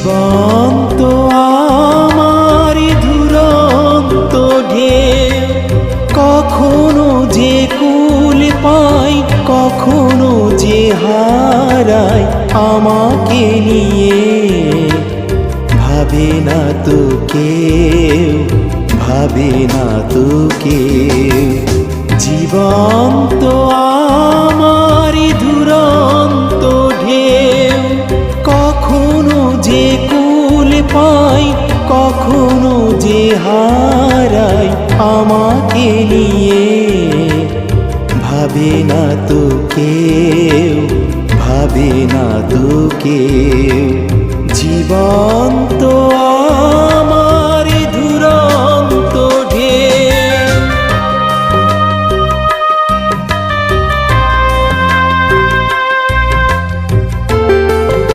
জীবন্ত আমার দুরন্ত ঢেউ, কখনো যে কুল পাই কখনো যে হারাই আমাকে নিয়ে। ভাবে না তো কেউ, ভাবে না তো কেউ। জীবন্ত আমার দুরন্ত ঢেউ, কখনো যে কুল পাই কখনো যে হারাই আমাকে নিয়ে। ভাবে না তো কেউ, ভাবে না তো কেউ। জীবন্ত